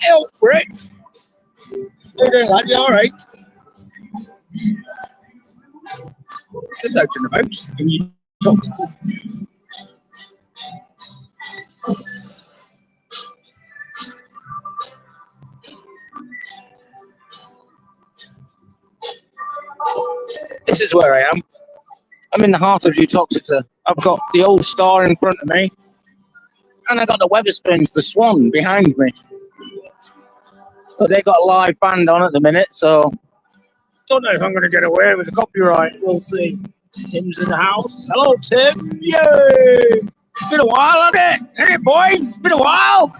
Help, Rick. How you doing, lad? You all right? Just out and about. Can you talk? This is where I am. I'm in the heart of Uttoxeter. I've got the old star in front of me, and I got the Weatherspoons, the Swan, behind me. But they got a live band on at the minute, so don't know if I'm going to get away with the copyright. We'll see. Tim's in the house. Hello, Tim. Yay! It's been a while, hasn't it? Ain't it, boys? It's been a while.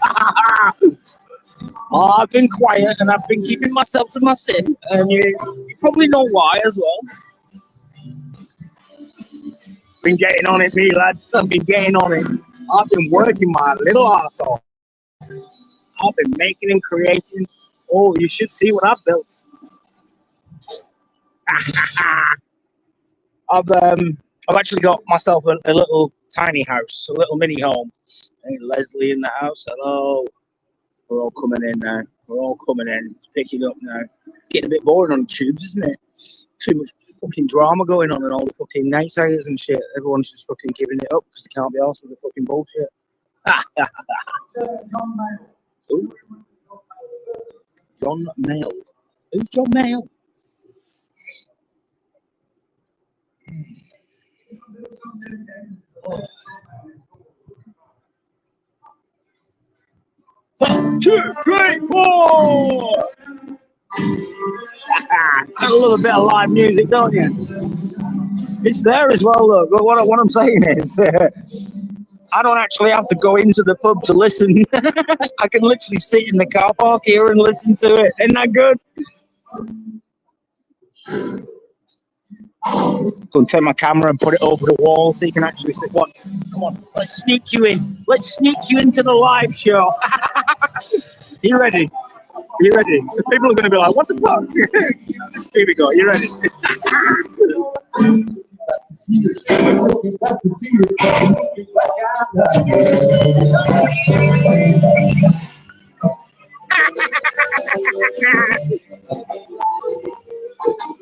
Oh, I've been quiet and I've been keeping myself to myself, and you probably know why as well. Been getting on it, me lads. I've been getting on it. I've been working my little arse off. I've been making and creating. Oh, you should see what I've built. I've actually got myself a little tiny house, a little mini home. Hey, Leslie in the house. Hello. We're all coming in now. We're all coming in. It's picking up now. It's getting a bit boring on the tubes, isn't it? Too much fucking drama going on and all the fucking naysayers and shit. Everyone's just fucking giving it up because they can't be arsed with the fucking bullshit. Who? John Mayle. Who's John Mayle? Oh. 1, 2, 3, 4. A little bit of live music, don't you? It's there as well, though. But what I'm saying is, I don't actually have to go into the pub to listen. I can literally sit in the car park here and listen to it. Isn't that good? Go and take my camera and put it over the wall so you can actually sit. What? Come on, let's sneak you in. Let's sneak you into the live show. You ready? You ready? The people are going to be like, what the fuck? Here we go. You ready?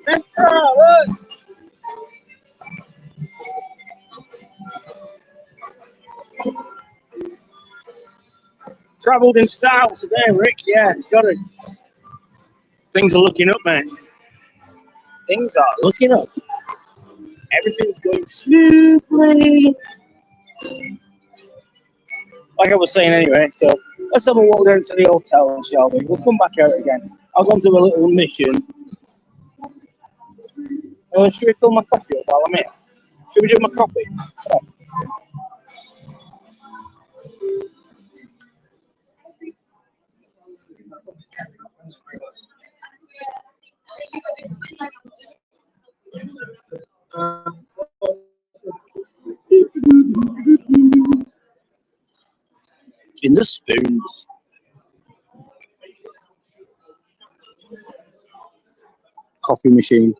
Let's go. Look. Travelled in style today, Rick. Yeah, got it. Things are looking up, man. Things are looking up. Everything's going smoothly. Like I was saying anyway, so let's have a walk down to the hotel, shall we? We'll come back out again. I'll go and do a little mission. Should we fill my coffee up while I'm here? Should we do my coffee? Come on. in the spoons. Coffee machine.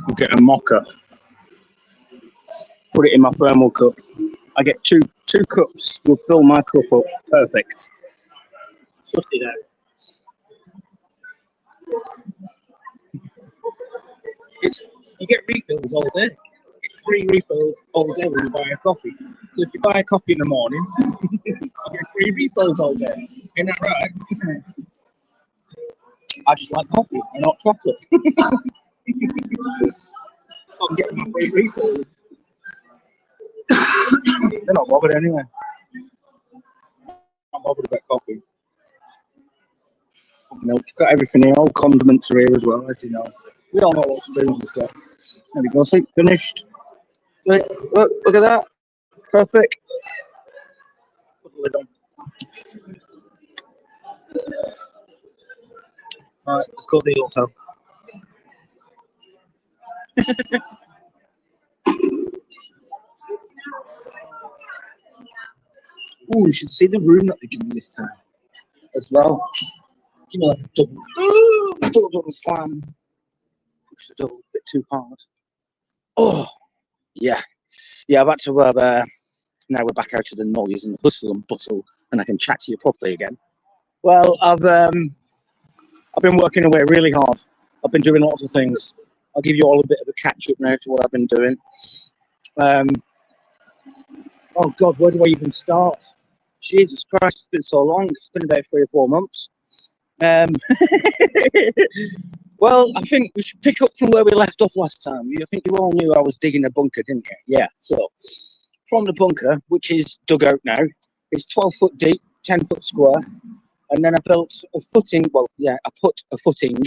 I'll get a mocha. Put it in my thermal cup. I get two cups. Will fill my cup up. Perfect. Sussed it out. You get refills all day. It's free refills all day when you buy a coffee. So if you buy a coffee in the morning, you get free refills all day. Isn't that right? I just like coffee and not chocolate. I'm getting my free refills. They're not bothered anyway. I'm bothered about coffee. Milk, got everything here. All condiments are here as well, as you know. We all know what spoons and stuff. There we go. See, finished. Look at that. Perfect. Put the lid on. Alright, let's go to the hotel. Oh, you should see the room that they give me this time as well. You know, like a double slam. Push the double a bit too hard. Oh, yeah. Yeah, I've had to, now we're back out of the noise and the hustle and bustle, and I can chat to you properly again. Well, I've been working away really hard. I've been doing lots of things. I'll give you all a bit of a catch up now to what I've been doing. Oh God, where do I even start? Jesus Christ, it's been so long. It's been about 3 or 4 months. Well, I think we should pick up from where we left off last time. I think you all knew I was digging a bunker, didn't you? Yeah. So from the bunker, which is dug out now, it's 12 foot deep, 10 foot square, and then I built a footing. Well, yeah, I put a footing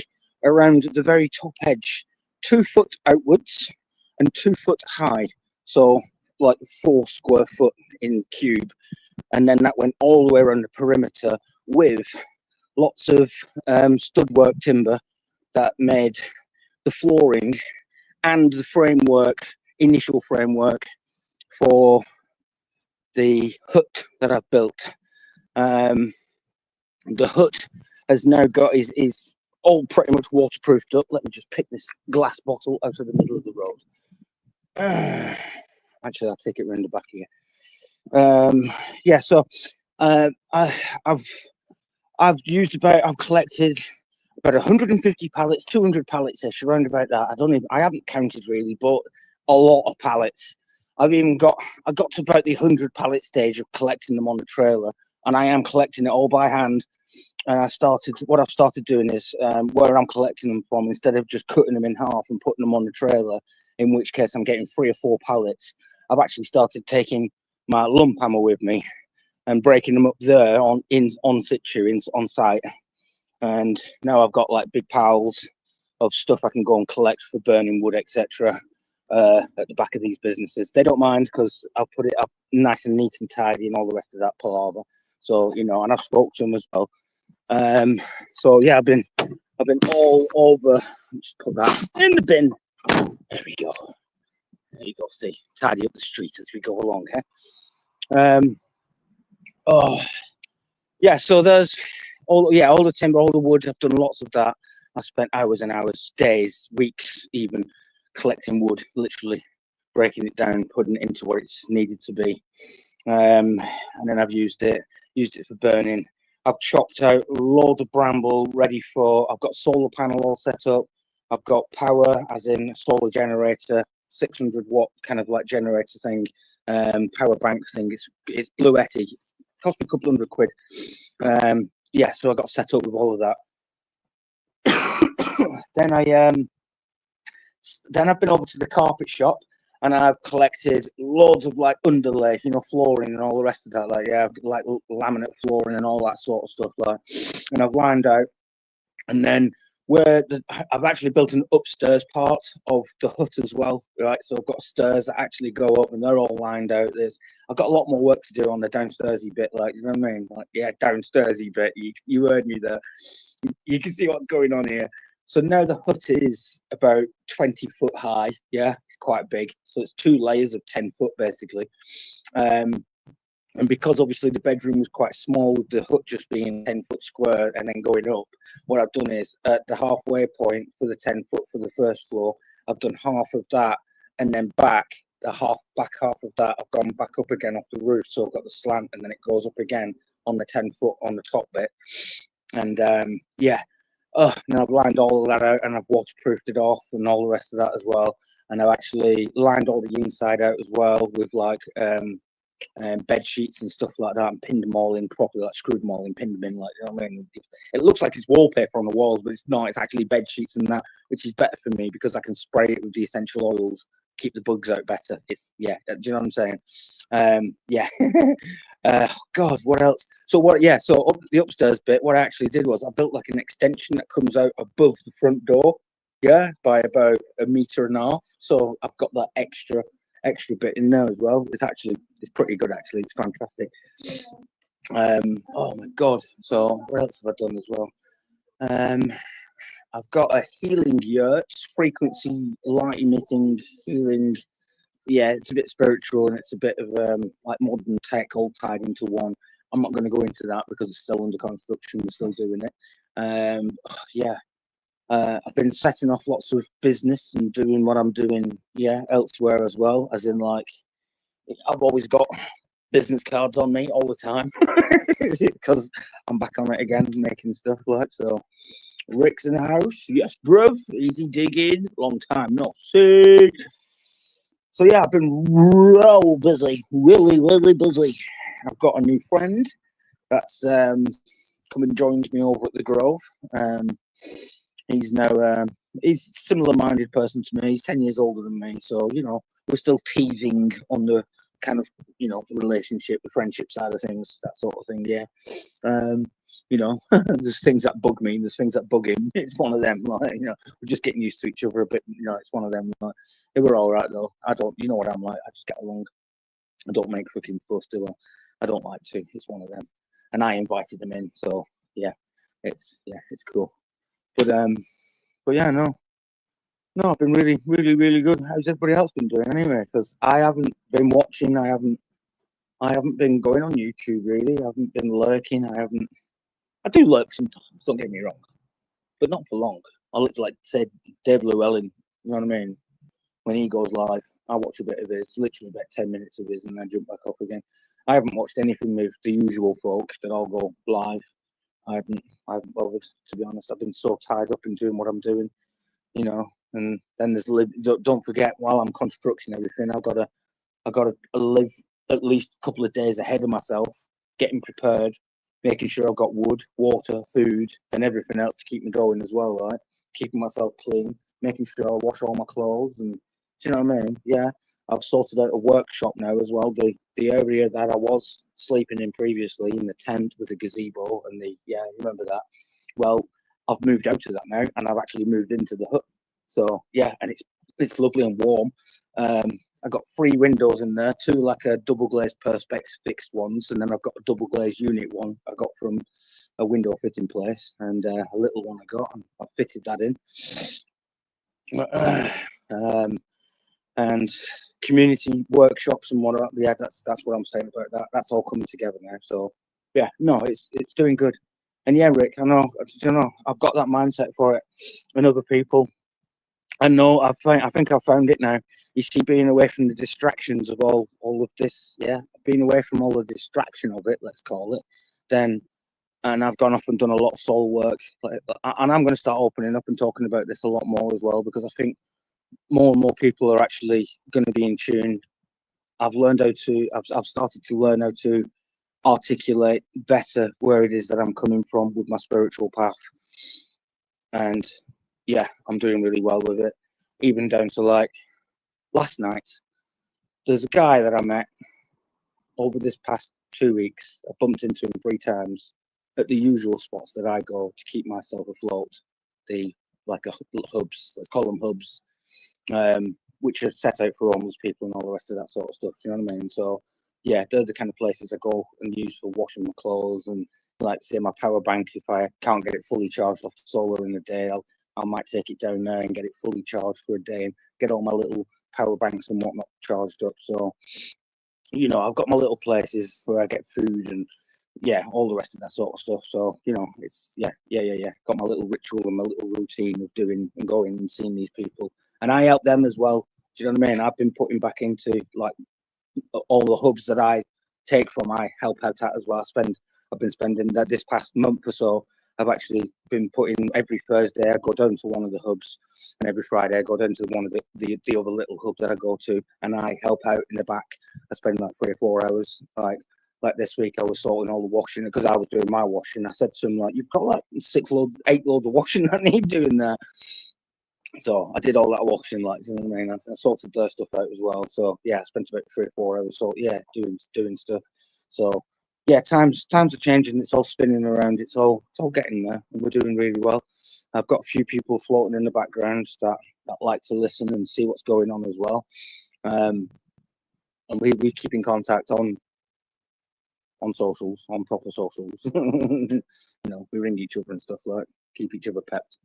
around the very top edge, 2 foot outwards and 2 foot high. So like 4 square foot in cube, and then that went all the way around the perimeter with lots of stud work timber that made the flooring and the framework, initial framework for the hut that I've built. The hut has now got is all pretty much waterproofed up. Let me just pick this glass bottle out of the middle of the road. Actually, I'll take it around the back here. Yeah, so I've collected about 150 pallets, 200 pallets-ish, around about that. I haven't counted really, but a lot of pallets. I got to about the 100 pallet stage of collecting them on the trailer, and I am collecting it all by hand. And what I've started doing is where I'm collecting them from, instead of just cutting them in half and putting them on the trailer, in which case I'm getting 3 or 4 pallets, I've actually started taking my lump hammer with me and breaking them up there on situ, on site. And now I've got like big piles of stuff I can go and collect for burning wood, etc. At the back of these businesses. They don't mind because I'll put it up nice and neat and tidy and all the rest of that palaver. So, you know, and I've spoke to them as well. So yeah, I've been all over. Just put that in the bin. There we go. There you go. See, tidy up the street as we go along. Oh, yeah. So there's all the timber, all the wood. I've done lots of that. I spent hours and hours, days, weeks, even collecting wood, literally breaking it down, putting it into where it's needed to be, and then I've used it for burning. I've chopped out a load of bramble ready for. I've got solar panel all set up. I've got power, as in a solar generator, 600 watt kind of like generator thing, power bank thing. It's Bluetti. Cost me a couple £100. Yeah, so I got set up with all of that. Then I've been over to the carpet shop and I've collected loads of like underlay, you know, flooring and all the rest of that. Like, yeah, like laminate flooring and all that sort of stuff. Like, and I've lined out and then I've actually built an upstairs part of the hut as well, right? So I've got stairs that actually go up, and they're all lined out. I've got a lot more work to do on the downstairsy bit, like, you know what I mean? Like, yeah, downstairsy bit. You heard me there. You can see what's going on here. So now the hut is about 20 foot high. Yeah, it's quite big. So it's 2 layers of 10 foot basically. And because obviously the bedroom was quite small, with the hut just being 10 foot square and then going up, what I've done is at the halfway point for the 10 foot for the first floor, I've done half of that, and then back half of that, I've gone back up again off the roof. So I've got the slant, and then it goes up again on the 10 foot on the top bit. And yeah, and I've lined all of that out, and I've waterproofed it off and all the rest of that as well. And I've actually lined all the inside out as well with like bed sheets and stuff like that, and pinned them all in properly, like screwed them all in, pinned them in, like, you know what I mean? It looks like it's wallpaper on the walls, but it's not. It's actually bed sheets and that, which is better for me because I can spray it with the essential oils, keep the bugs out better. It's, yeah, do you know what I'm saying? Yeah. God, what else? So up the upstairs bit, what I actually did was I built like an extension that comes out above the front door, yeah, by about 1.5 meters. So I've got that extra bit in there as well. It's pretty good actually. It's fantastic. Oh my god. So what else have I done as well? I've got a healing yurt, frequency light emitting healing. Yeah, it's a bit spiritual, and it's a bit of like modern tech all tied into one. I'm not going to go into that because it's still under construction. We're still doing it. Yeah, I've been setting off lots of business and doing what I'm doing, yeah, elsewhere as well. As in, like, I've always got business cards on me all the time because I'm back on it again, making stuff like so. Rick's in the house, yes, bruv. Easy digging, long time no see. So yeah, I've been real busy, really busy. I've got a new friend that's come and joined me over at the Grove. He's now he's a similar-minded person to me. He's 10 years older than me, so you know we're still teasing on the kind of relationship, the friendship side of things, that sort of thing. Yeah, there's things that bug me, there's things that bug him. It's one of them. Like, we're just getting used to each other a bit. It's one of them. Like, they were all right though. I don't, you know what I'm like. I just get along. I don't make freaking fuss, do I? I don't like to. It's one of them. And I invited them in, so yeah, it's cool. But yeah, no, I've been really good. How's everybody else been doing anyway? Because I haven't been watching. I haven't been going on YouTube really. I haven't been lurking. I do lurk sometimes. Don't get me wrong, but not for long. I look like said Dave Llewellyn. You know what I mean? When he goes live, I watch a bit of his, literally about 10 minutes of his, and then jump back up again. I haven't watched anything with the usual folks that all go live. I haven't bothered, to be honest. I've been so tied up in doing what I'm doing, and then there's don't forget, while I'm constructing everything, I've got to live at least a couple of days ahead of myself, getting prepared, making sure I've got wood, water, food, and everything else to keep me going as well, right? Keeping myself clean, making sure I wash all my clothes, and do you know what I mean? Yeah, I've sorted out a workshop now as well. The area that I was sleeping in previously, in the tent with the gazebo and remember that? Well, I've moved out of that now, and I've actually moved into the hut. So yeah, and it's lovely and warm. I've got 3 windows in there, 2 like a double glazed perspex fixed ones, and then I've got a double glazed unit one I got from a window fitting place, and a little one I got, and I fitted that in. And community workshops and whatnot. Yeah, that's what I'm saying about that. That's all coming together now. So yeah, no, it's doing good. And yeah, Rick, I know I've got that mindset for it. And other people, I know I think I found it now. You see, being away from the distractions of all of this, yeah, being away from all the distraction of it, let's call it, then. And I've gone off and done a lot of soul work, and I'm going to start opening up and talking about this a lot more as well, because I think more and more people are actually going to be in tune. I've started to learn how to articulate better where it is that I'm coming from with my spiritual path. And yeah, I'm doing really well with it. Even down to like last night, there's a guy that I met over this past 2 weeks. I bumped into him 3 times at the usual spots that I go to keep myself afloat. the like a hubs, let's call them hubs, which are set out for homeless people and all the rest of that sort of stuff. You know what I mean? So yeah, they're the kind of places I go and use for washing my clothes, and like say my power bank, if I can't get it fully charged off solar in a day, I might take it down there and get it fully charged for a day and get all my little power banks and whatnot charged up. So, you know, I've got my little places where I get food and yeah, all the rest of that sort of stuff. So, you know, it's yeah. Got my little ritual and my little routine of doing and going and seeing these people. And I help them as well. Do you know what I mean? I've been putting back into like all the hubs that I take from, I help out at as well. I've been spending that this past month or so. I've actually been putting every Thursday I go down to one of the hubs, and every Friday I go down to one of the other little hubs that I go to, and I help out in the back. I spend like 3 or 4 hours. Like this week, I was sorting all the washing because I was doing my washing. I said to him, like, you've got like 8 loads of washing I need doing there. So I did all that washing, like, you know what I mean? I sorted their stuff out as well. So yeah, I spent about 3 or 4 hours. So yeah, doing stuff. So yeah, times are changing. It's all spinning around. It's all getting there, and we're doing really well. I've got a few people floating in the background that like to listen and see what's going on as well. And we keep in contact on socials, on proper socials. You know, we ring each other and stuff, like keep each other pepped.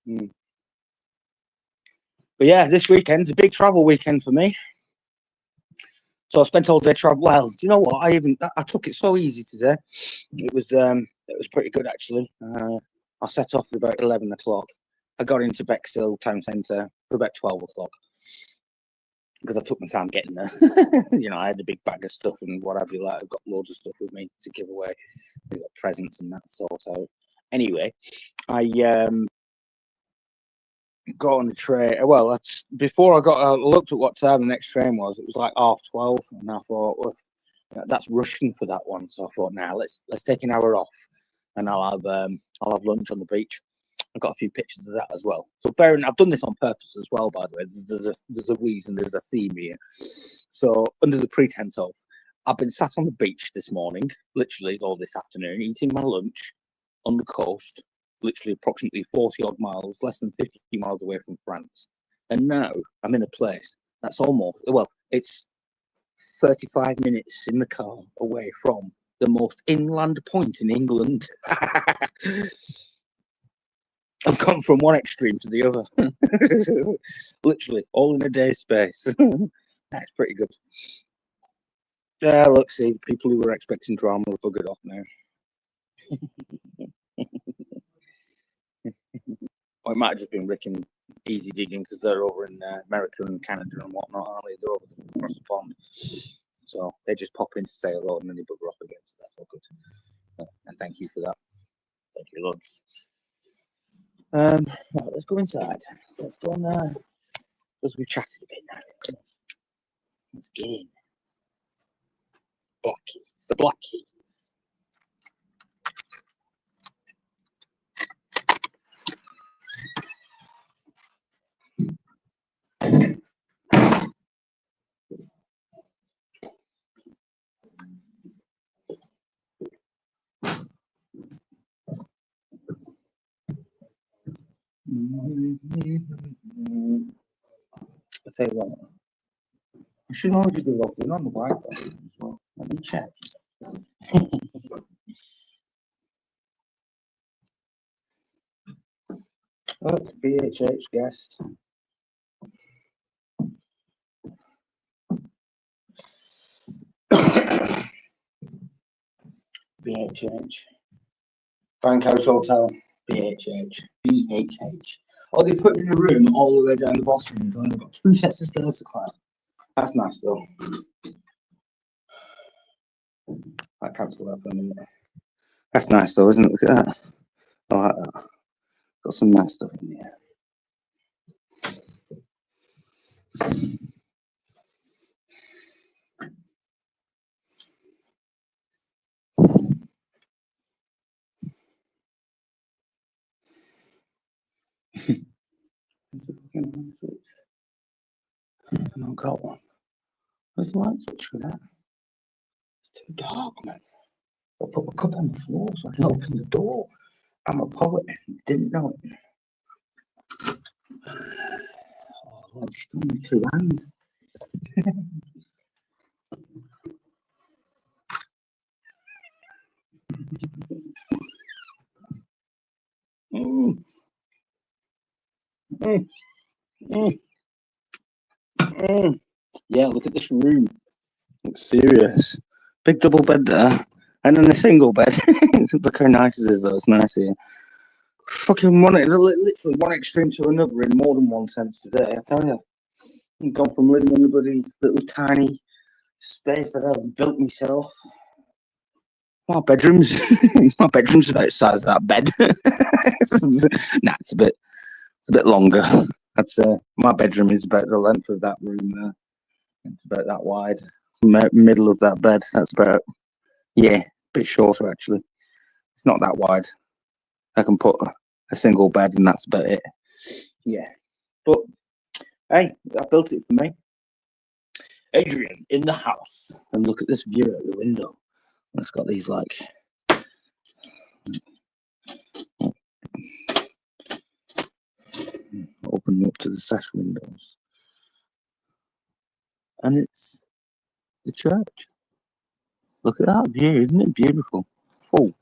But yeah, this weekend's a big travel weekend for me. So I spent all day travel. Well, do you know what? I took it so easy today. It was pretty good actually. I set off at about 11 o'clock. I got into Bexhill town centre for about 12 o'clock because I took my time getting there. You know, I had a big bag of stuff and what have you. Like, I've got loads of stuff with me to give away. We got presents and that sort out. Anyway, I got on the train. Well, that's before I looked at what time the next train was. It was like 12:30, and I thought, well, that's rushing for that one. So I thought, now let's take an hour off, and I'll have lunch on the beach. I've got a few pictures of that as well. So I've done this on purpose as well, by the way. There's a reason, there's a theme here. So under the pretense of, I've been sat on the beach this morning, literally all this afternoon, eating my lunch on the coast, literally approximately 40 odd miles, less than 50 miles away from France. And now I'm in a place that's it's 35 minutes in the car away from the most inland point in England. I've gone from one extreme to the other. Literally, all in a day's space. That's pretty good. Yeah, look, see, people who were expecting drama are buggered off now. Or it might have just been Rick and Easy Digging because they're over in America and Canada and whatnot, aren't they? They're over across the pond. So they just pop in to say hello and then they bugger off again. So that's all good. And thank you for that. Thank you, Lord. Right, let's go inside. Let's go on there. Because we've chatted a bit now. Let's get in. Black key. It's the black key. I'll tell you what. I should already be logged in on the Wi-Fi as well. Let me check. Oh, BHH guest. BHH. Bankhouse Hotel. BHH. BHH. Oh, they put in a room all the way down the bottom. And they've got 2 sets of stairs to climb. That's nice though. I cancel that for a minute. That's nice though, isn't it? Look at that. I like that. Got some nice stuff in there. I've not got one. Where's the light switch for that? It's too dark, man. I'll put the cup on the floor so I can open the door. I'm a poet. Didn't know it. Oh, look, she's got me 2 hands. Mm, mm, mm, mm. Yeah, look at this room. Looks serious. Big double bed there. And then a single bed. Look how nice it is, though. It's nice here. Fucking literally one extreme to another in more than one sense today, I tell you. I've gone from living in a bloody little tiny space that I've built myself. My bedroom's about the size of that bed. Nah, it's a bit longer. I'd say my bedroom is about the length of that room there. It's about that wide. Middle of that bed. That's about, yeah, a bit shorter actually. It's not that wide. I can put a single bed and that's about it. Yeah. But hey, I built it for me. Adrian in the house. And look at this view out the window. It's got these like open up to the sash windows. And it's the church. Look at that view, isn't it beautiful? Full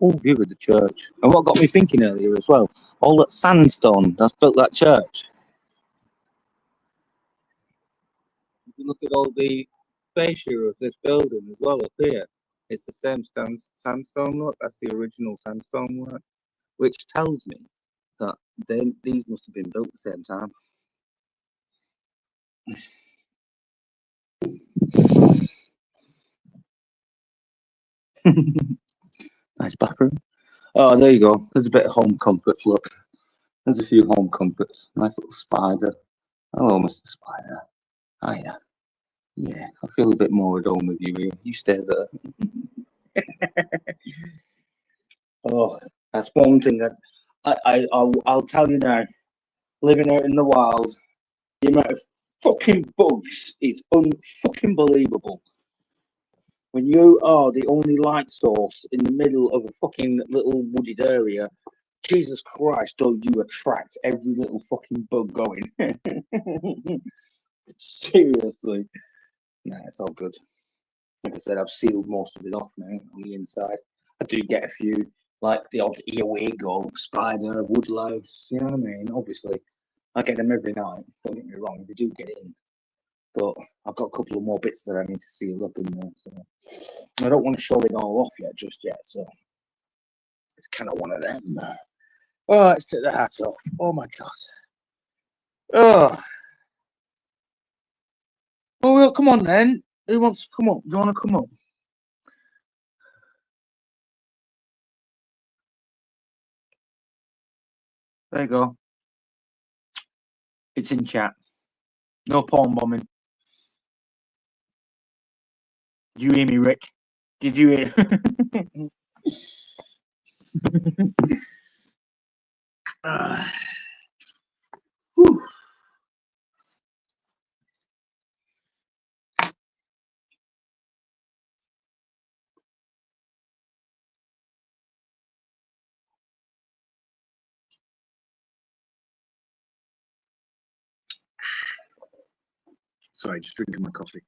view of the church. And what got me thinking earlier as well, all that sandstone that's built that church. If you look at all the fascia of this building as well up here, it's the same sandstone work. That's the original sandstone work, which tells me that these must have been built at the same time. Nice bathroom. Oh, there you go. There's a bit of home comforts. Look, there's a few home comforts. Nice little spider. Hello, Mr. Spider. Hiya. Yeah, I feel a bit more at home with you here. You stay there. Oh, that's one thing that I'll tell you now. Living out in the wild, the amount of fucking bugs is unfucking believable. When you are the only light source in the middle of a fucking little wooded area, Jesus Christ, don't you attract every little fucking bug going? Seriously. Nah, it's all good. Like I said, I've sealed most of it off now on the inside. I do get a few, like the odd earwig or spider, woodlouse, you know what I mean? Obviously, I get them every night. Don't get me wrong, they do get in. But I've got a couple of more bits that I need to seal up in there. So I don't want to show it all off just yet. So it's kind of one of them. Oh, let's take the hat off. Oh my God. Oh. Oh, well, come on then. Who wants to come up? Do you want to come up? There you go. It's in chat. No porn bombing. Did you hear me, Rick? Did you hear? Sorry, just drinking my coffee.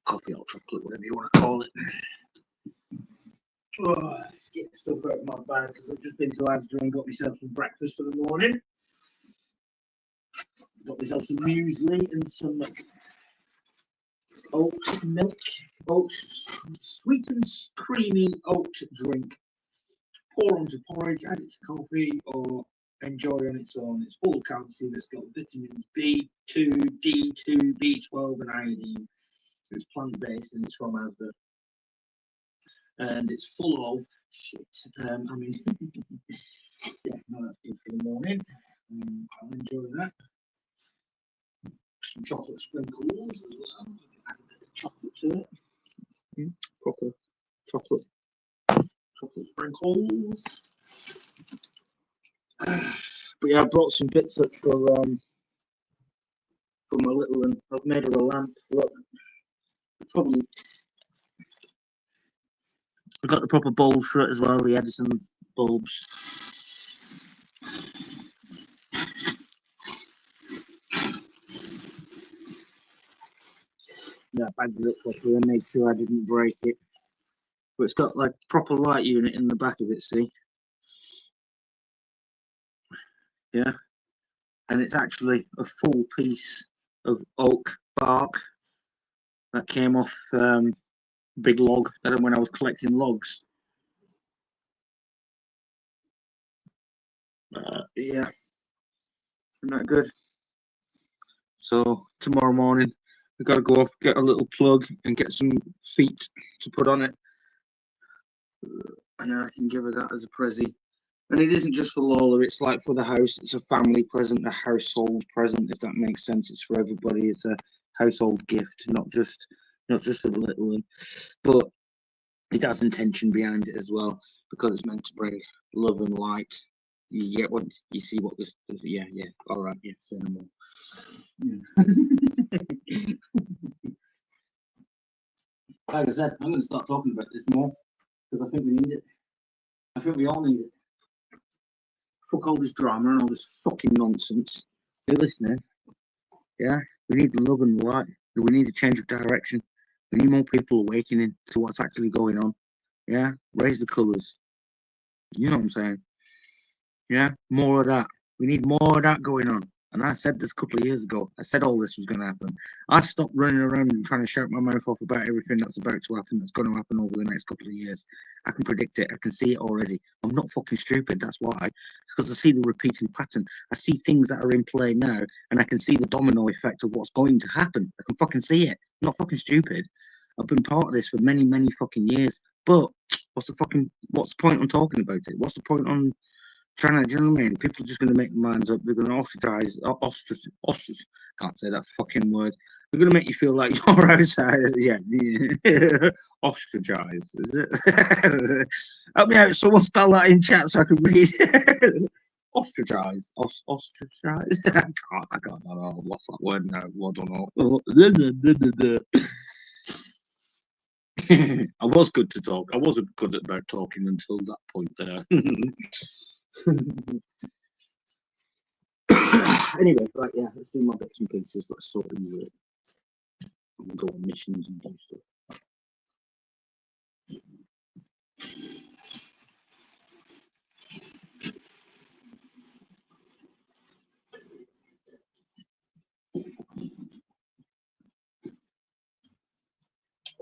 Coffee or chocolate, whatever you want to call it. Oh, let's get stuff out of my bag because I've just been to Asda and got myself some breakfast for the morning. Got myself some muesli and some oat milk, sweet and creamy oat drink. Pour onto porridge, add it to coffee, or enjoy on its own. It's full of calcium. It's got vitamins B2, D2, B12, and iodine. It's plant-based and it's from Asda. And it's full of shit. Yeah, no, that's good for the morning. I'll enjoy that. Some chocolate sprinkles as well. Add a bit of chocolate to it. Proper chocolate sprinkles. But yeah, I brought some bits up for my little one. I've made her a lamp. Look, We got the proper bulbs for it as well, the Edison bulbs. Yeah, I bagged it up properly and made sure I didn't break it. But it's got like proper light unit in the back of it, see? Yeah. And it's actually a full piece of oak bark that came off big log when I was collecting logs. Yeah, isn't that good? So tomorrow morning we got to go off, get a little plug and get some feet to put on it, and I can give her that as a prezi. And it isn't just for Lola, it's like for the house. It's a family present, a household present, if that makes sense. It's for everybody. It's a household gift, not just for the little one. But it has intention behind it as well, because it's meant to bring love and light. You get what you see what this, yeah, all right, yeah, say no more. Yeah. Like I said, I'm going to start talking about this more because I think we need it. I think we all need it. Fuck all this drama and all this fucking nonsense. You're listening? Yeah, we need love and light. We need a change of direction. We need more people awakening to what's actually going on. Yeah, raise the colours. You know what I'm saying? Yeah, more of that. We need more of that going on. And I said this a couple of years ago. I said all this was going to happen. I stopped running around and trying to shout my mouth off about everything that's about to happen, that's going to happen over the next couple of years. I can predict it. I can see it already. I'm not fucking stupid. That's why. It's because I see the repeating pattern. I see things that are in play now, and I can see the domino effect of what's going to happen. I can fucking see it. I'm not fucking stupid. I've been part of this for many, many fucking years. But what's the point on talking about it? What's the point on trying to, do you know what I mean? People are just going to make their minds up. They're going to ostracize, can't say that fucking word. They're going to make you feel like you're outside. Yeah. Ostracize, is it? Help me out. Someone spell that in chat so I can read. Ostracize. Ostracize. I can't know. What's that word now? I don't know. I was good to talk. I wasn't good about talking until that point there. Anyway, right, yeah, let's do my bits and pieces. Let's sort these out. I'm go on missions and do stuff.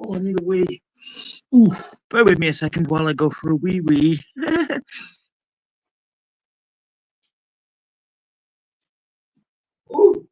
Oh, I need a wee. Ooh, bear with me a second while I go for a wee. Ooh.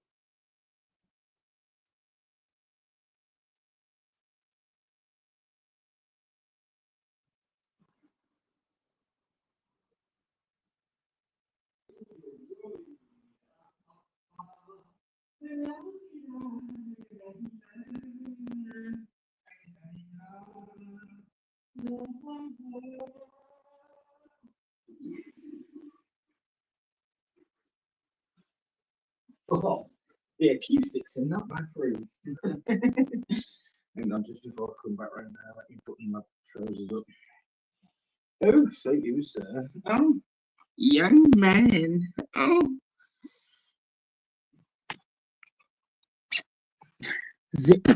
Oh, the acoustics in that bathroom. Hang on, just before I come back right now, let me put my trousers up. Oh, so you, sir. Oh, young man. Oh. Zip.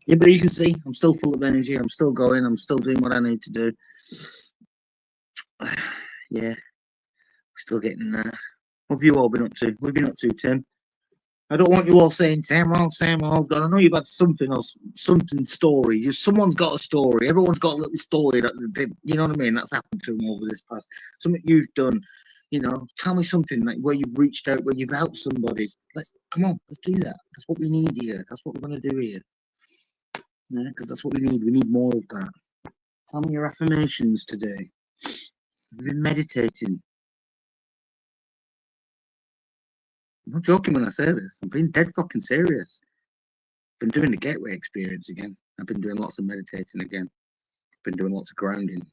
Yeah, but you can see I'm still full of energy. I'm still going. I'm still doing what I need to do. Yeah, still getting there. What have you all been up to? What have you been up to, Tim? I don't want you all saying Sam old. I know you've had something else, something story. Just someone's got a story. Everyone's got a little story that they, you know what I mean. That's happened to them over this past. Something you've done. You know, tell me something like where you've reached out, where you've helped somebody. Let's come on, let's do that. That's what we need here. That's what we're gonna do here. Yeah, because that's what we need. We need more of that. Tell me your affirmations today. You've been meditating. I'm not joking when I say this. I'm being dead fucking serious. Been doing the gateway experience again. I've been doing lots of meditating again. Been doing lots of grounding,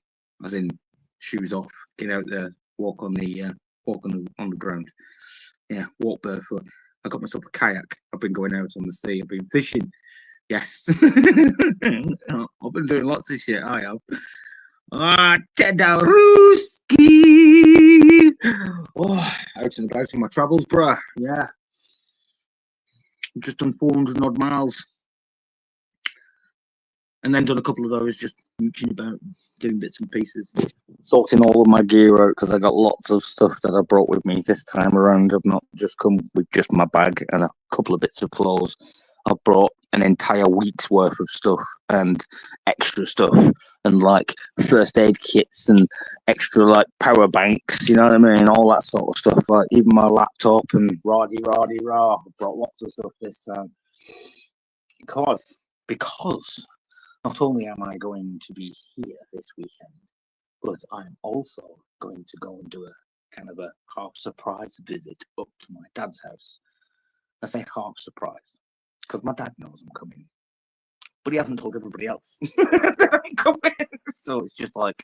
as in shoes off, get out there, walk on the ground. Yeah, walk barefoot. I got myself a kayak. I've been going out on the sea. I've been fishing. Yes. I've been doing lots of shit, I have. Tedorowski. Oh, out and about in my travels, bruh. Yeah. Just done 400 odd miles. And then done a couple of those just mooching about, doing bits and pieces, sorting all of my gear out because I got lots of stuff that I brought with me this time around. I've not just come with just my bag and a couple of bits of clothes. I've brought an entire week's worth of stuff and extra stuff and like first aid kits and extra like power banks, you know what I mean? All that sort of stuff. Like even my laptop and rah. I brought lots of stuff this time because not only am I going to be here this weekend, but I'm also going to go and do a kind of a half surprise visit up to my dad's house. I say half surprise because my dad knows I'm coming, but he hasn't told everybody else that I'm coming. So it's just like,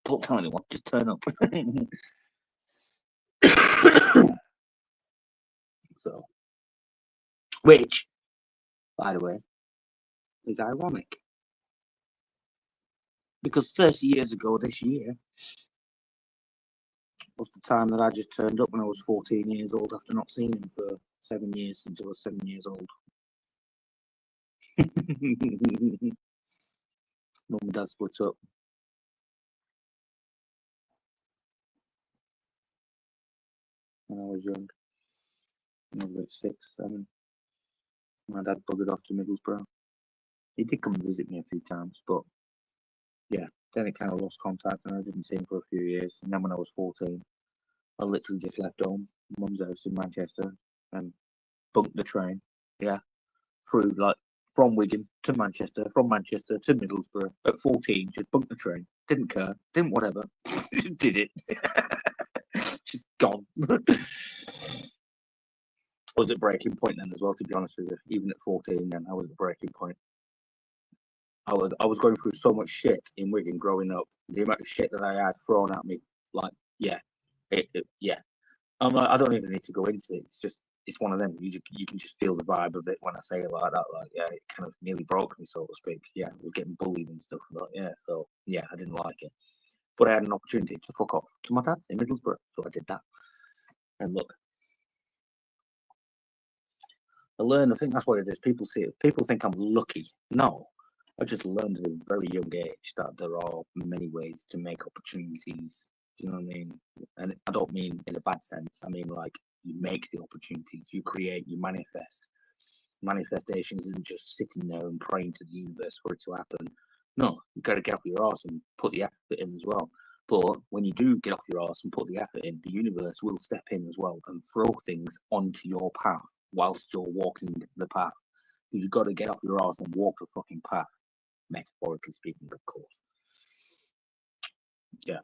don't tell anyone, just turn up. So, which, by the way, is ironic. Because 30 years ago this year was the time that I just turned up when I was 14 years old after not seeing him for 7 years since I was 7 years old. Mum and Dad split up. When I was young. I was about 6, 7. My dad buggered off to Middlesbrough. He did come and visit me a few times, but yeah, then it kind of lost contact and I didn't see him for a few years. And then when I was 14, I literally just left home, Mum's house in Manchester, and bunked the train. Yeah, through like from Wigan to Manchester, from Manchester to Middlesbrough at 14, just bunked the train. Didn't care, didn't whatever, did it. Just gone. I was at breaking point then as well, to be honest with you. Even at 14, then I was at breaking point. I was going through so much shit in Wigan growing up. The amount of shit that I had thrown at me, like yeah, yeah. I'm like, I don't even need to go into it. It's just it's one of them. You can just feel the vibe of it when I say it like that. Like yeah, it kind of nearly broke me, so to speak. Yeah, I was getting bullied and stuff. Like yeah, so yeah, I didn't like it. But I had an opportunity to fuck off to my dad's in Middlesbrough, so I did that. And look, I learned. I think that's what it is. People see it. People think I'm lucky. No, I just learned at a very young age that there are many ways to make opportunities. Do you know what I mean? And I don't mean in a bad sense. I mean like you make the opportunities, you create, you manifest. Manifestation isn't just sitting there and praying to the universe for it to happen. No, you got to get off your ass and put the effort in as well. But when you do get off your ass and put the effort in, the universe will step in as well and throw things onto your path whilst you're walking the path. You've got to get off your ass and walk the fucking path, metaphorically speaking, of course. Yeah.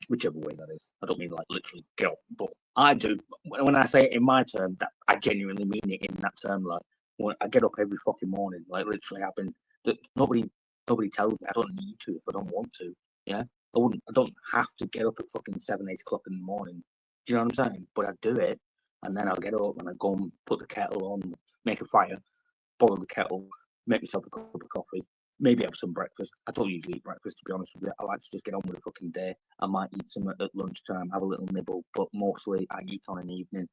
Whichever way that is. I don't mean like literally go, but I do. When I say it in my term, that I genuinely mean it in that term. Like when I get up every fucking morning, like literally, I've been. Nobody tells me I don't need to if I don't want to. Yeah, I don't have to get up at fucking 7, 8 o'clock in the morning. Do you know what I'm saying? But I do it, and then I'll get up and I go and put the kettle on, make a fire, boil the kettle, make myself a cup of coffee, maybe have some breakfast. I don't usually eat breakfast, to be honest with you. I like to just get on with the fucking day. I might eat some at lunchtime, have a little nibble, but mostly I eat on an evening.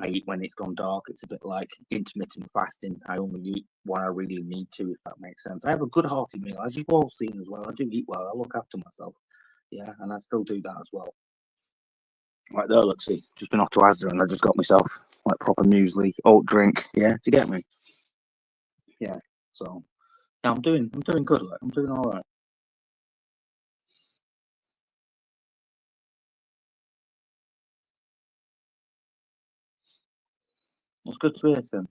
I eat when it's gone dark. It's a bit like intermittent fasting. I only eat when I really need to, if that makes sense. I have a good hearty meal, as you've all seen as well. I do eat well. I look after myself. Yeah, and I still do that as well. Right there, look, see, just been off to Asda and I just got myself like proper muesli, oat drink. Yeah, to get me. Yeah, so yeah, I'm doing good. Like, I'm doing all right. It's good to hear, Tim.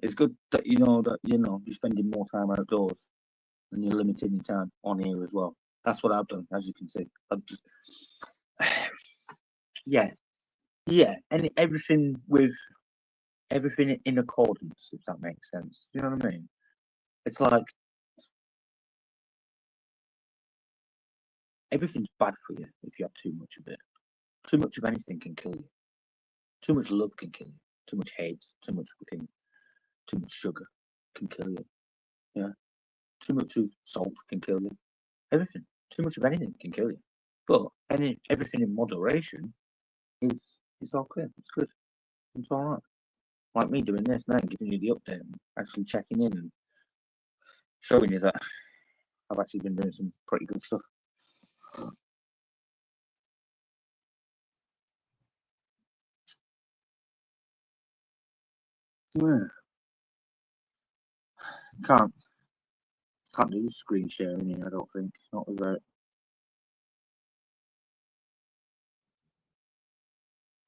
It's good that you're spending more time outdoors and you're limiting your time on here as well. That's what I've done, as you can see. I've just yeah, yeah, and everything in accordance, if that makes sense. Do you know what I mean? It's like everything's bad for you if you have too much of it. Too much of anything can kill you. Too much love can kill you. Too much hate, too much sugar can kill you. Yeah. Too much of salt can kill you. Everything. Too much of anything can kill you. But everything in moderation is okay. It's good. It's all right. Like me doing this now, giving you the update, and actually checking in and showing you that I've actually been doing some pretty good stuff. Yeah. Can't do screen sharing here, I don't think. It's not without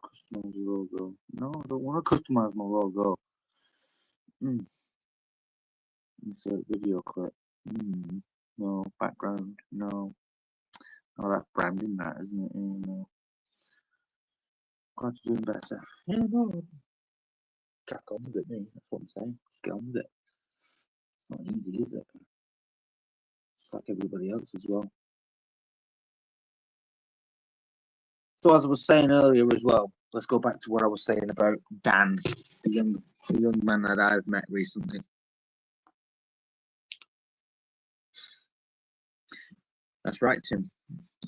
customize your logo. No, I don't want to customize my logo. Insert video clip. No, background. No. Oh, that's branding, that, isn't it? Yeah, no. Glad you're doing better. Yeah, no. Crack on with it, me. That's what I'm saying. Just get on with it. It's not easy, is it? It's like everybody else as well. So as I was saying earlier as well, let's go back to what I was saying about Dan, the young man that I've met recently. That's right, Tim.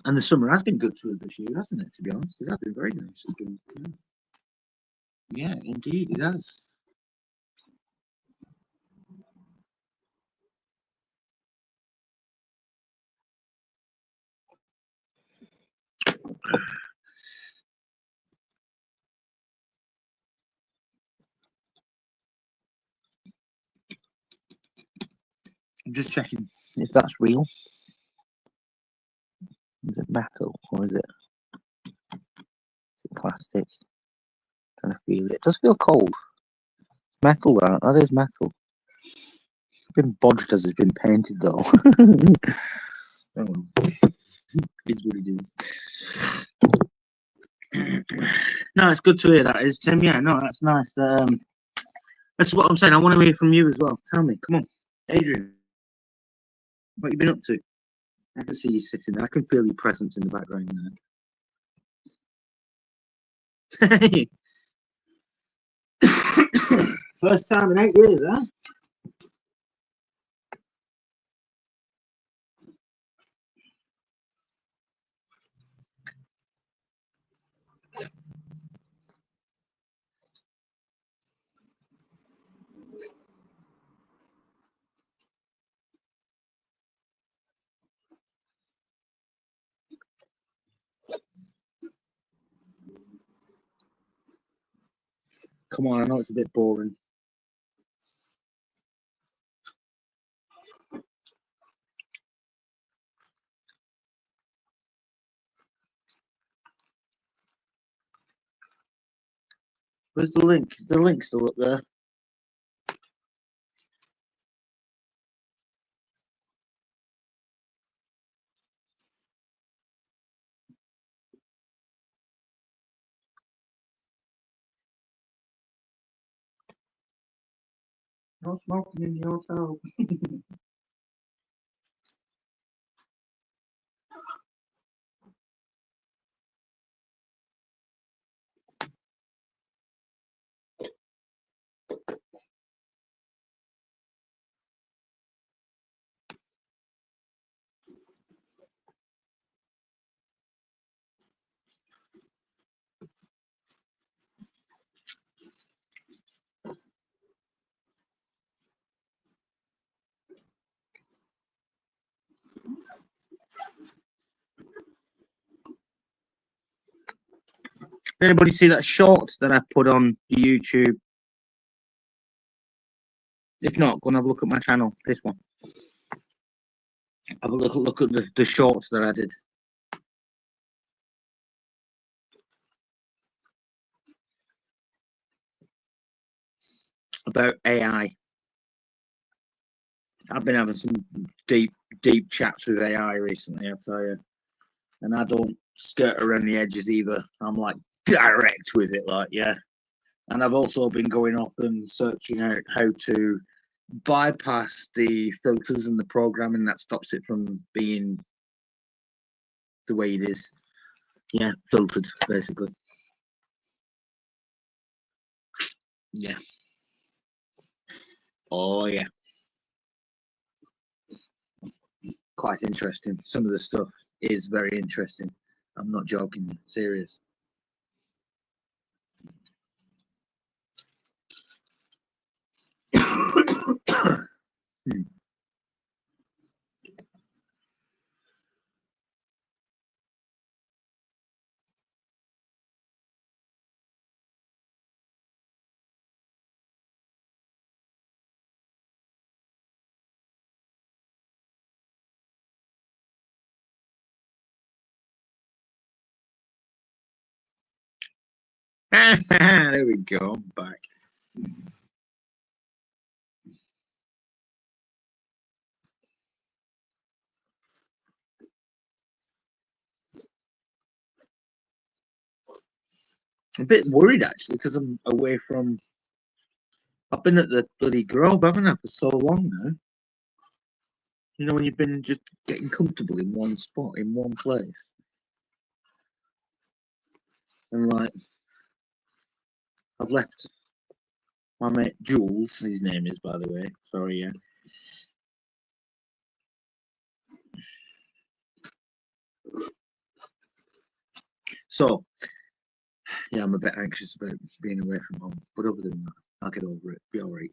And the summer has been good to us this year, hasn't it? To be honest, it has been very nice. Yeah, indeed, it has. I'm just checking if that's real. Is it metal or is it plastic? Trying to feel it. It does feel cold. Metal, that is metal. It's been bodged as it's been painted though. Oh, it's what it is. No, it's good to hear that, is Tim. Yeah, no, that's nice. That's what I'm saying. I want to hear from you as well. Tell me, come on, Adrian, what you been up to? I can see you sitting there. I can feel your presence in the background there. First time in 8 years, huh? Come on, I know it's a bit boring. Where's the link? Is the link still up there? No smoking in the hotel. Anybody see that short that I put on YouTube? If not, go and have a look at my channel. This one. Have a look at the shorts that I did. About AI. I've been having some deep chats with AI recently, I tell you. And I don't skirt around the edges either. I'm like direct with it, like, yeah. And I've also been going off and searching out how to bypass the filters and the programming that stops it from being the way it is. Yeah, filtered, basically. Yeah. Oh yeah. Quite interesting. Some of the stuff is very interesting. I'm not joking. Serious. Hmm. There we go. I'm back. I'm a bit worried actually because I'm away from. I've been at the bloody Grove, haven't I, for so long now. You know when you've been just getting comfortable in one spot, in one place, and like I've left my mate Jules. His name is, by the way. Sorry, yeah. So yeah, I'm a bit anxious about being away from home, but other than that, I'll get over it. Be all right.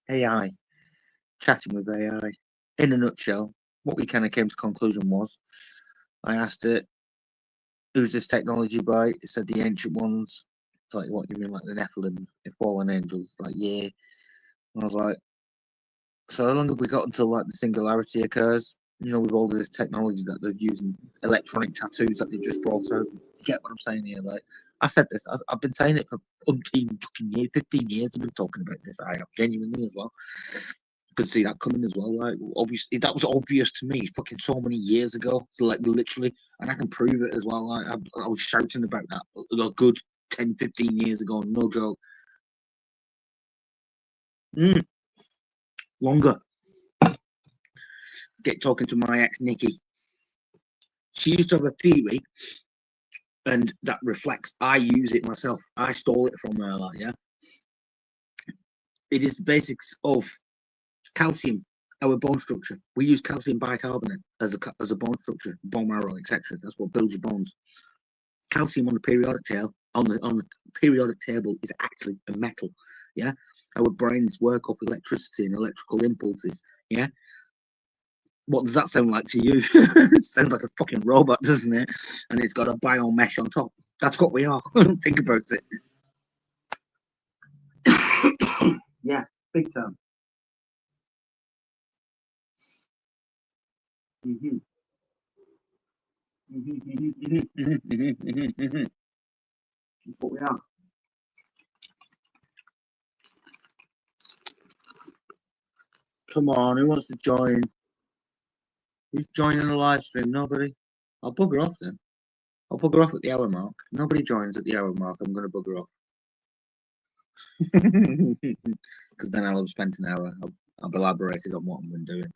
AI, chatting with AI. In a nutshell, what we kind of came to conclusion was, I asked it, "Who's this technology by?" It said the ancient ones. It's like, what you mean, like the Nephilim, the fallen angels? Like, yeah. And I was like, so how long have we got until like the singularity occurs? You know, with all this technology that they're using, electronic tattoos that they just brought out. You get what I'm saying here? Like, I said this. I've been saying it for umpteen fucking years, 15 years. I've been talking about this. I have genuinely as well. Could see that coming as well. Like, obviously, that was obvious to me fucking so many years ago. So, like, literally, and I can prove it as well. Like, I was shouting about that a good 10, 15 years ago. No joke. Mm, longer. Get talking to my ex Nikki. She used to have a theory, and that reflects. I use it myself. I stole it from her. Like, yeah, it is the basics of calcium. Our bone structure. We use calcium bicarbonate as a bone structure, bone marrow, etc. That's what builds your bones. Calcium on the periodic table is actually a metal. Yeah, our brains work off electricity and electrical impulses. Yeah, what does that sound like to you? It sounds like a fucking robot, doesn't it? And it's got a bio mesh on top. That's what we are. Think about it. Yeah, big time. Mm-hmm. What we are. Come on, who wants to join? Who's joining the live stream? Nobody. I'll bugger off then. I'll bugger off at the hour mark. Nobody joins at the hour mark. I'm going to bugger off. Because then I'll have spent an hour. I've elaborated on what I'm doing.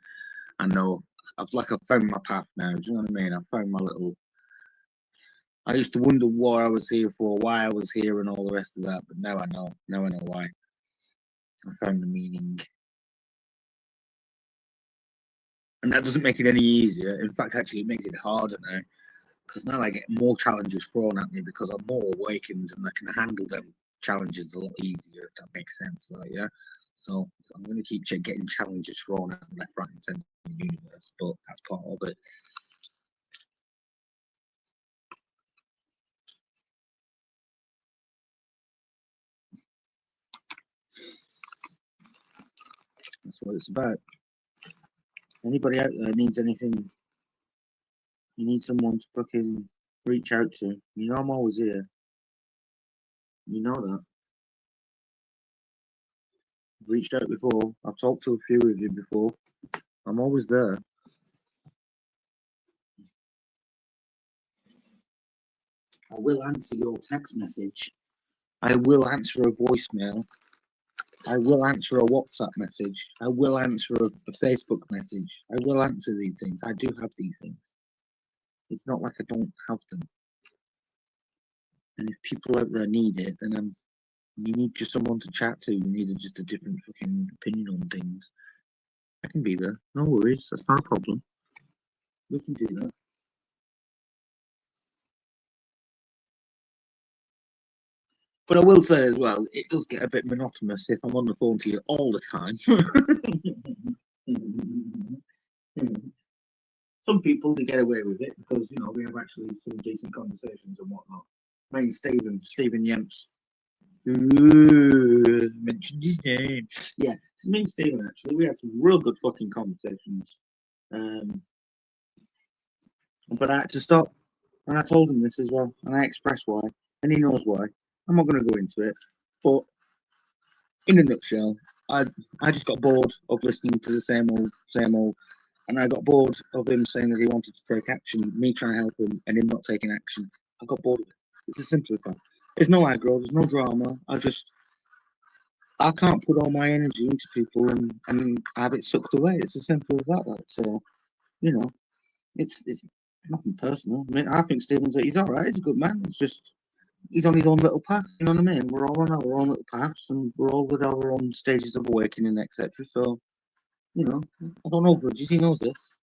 I know. I've found my path now. Do you know what I mean? I've found my little. I used to wonder what I was here for, why I was here, and all the rest of that. But now I know. Now I know why. I found the meaning. And that doesn't make it any easier. In fact, actually, it makes it harder now. Because now I get more challenges thrown at me because I'm more awakened and I can handle them challenges a lot easier, if that makes sense. Like, yeah. So I'm going to keep getting challenges thrown at left, right, and centre in the universe, but that's part of it. That's what it's about. Anybody out there needs anything, you need someone to fucking reach out to. You know, I'm always here. You know that. I've reached out before. I've talked to a few of you before. I'm always there. I will answer your text message. I will answer a voicemail. I will answer a WhatsApp message. I will answer a Facebook message. I will answer these things. I do have these things. It's not like I don't have them. And if people out there need it, then you need just someone to chat to. You need just a different fucking opinion on things. I can be there. No worries. That's not a problem. We can do that. But I will say as well, it does get a bit monotonous if I'm on the phone to you all the time. Some people, they get away with it because, you know, we have actually some decent conversations and whatnot. I mean, Stephen Yemps. Ooh, mentioned his name. Yeah, it's me and Stephen, actually. We had some real good fucking conversations. But I had to stop. And I told him this as well. And I expressed why. And he knows why. I'm not going to go into it. But in a nutshell, I just got bored of listening to the same old. And I got bored of him saying that he wanted to take action, me trying to help him, and him not taking action. I got bored of it. It's as simple as that. There's no aggro, there's no drama. I can't put all my energy into people and have it sucked away. It's as simple as that. Like. So, you know, it's nothing personal. I mean, I think he's all right. He's a good man. It's just he's on his own little path. You know what I mean? We're all on our own little paths, and we're all with our own stages of awakening, etc. So, you know, I don't know grudges. He knows this.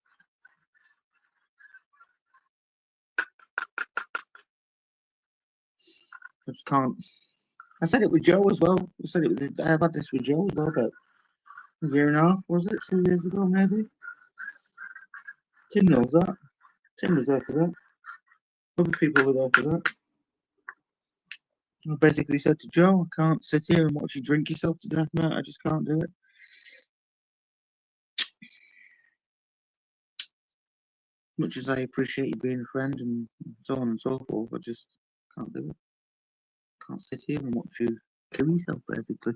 I just can't. I said it with Joe as well. I've had this with Joe as well about a year and a half, was it? 2 years ago, maybe? Tim knows that. Tim was there for that. Other people were there for that. I basically said to Joe, I can't sit here and watch you drink yourself to death, mate. I just can't do it. Much as I appreciate you being a friend and so on and so forth, I just can't do it. Can't sit here and watch you kill yourself, basically.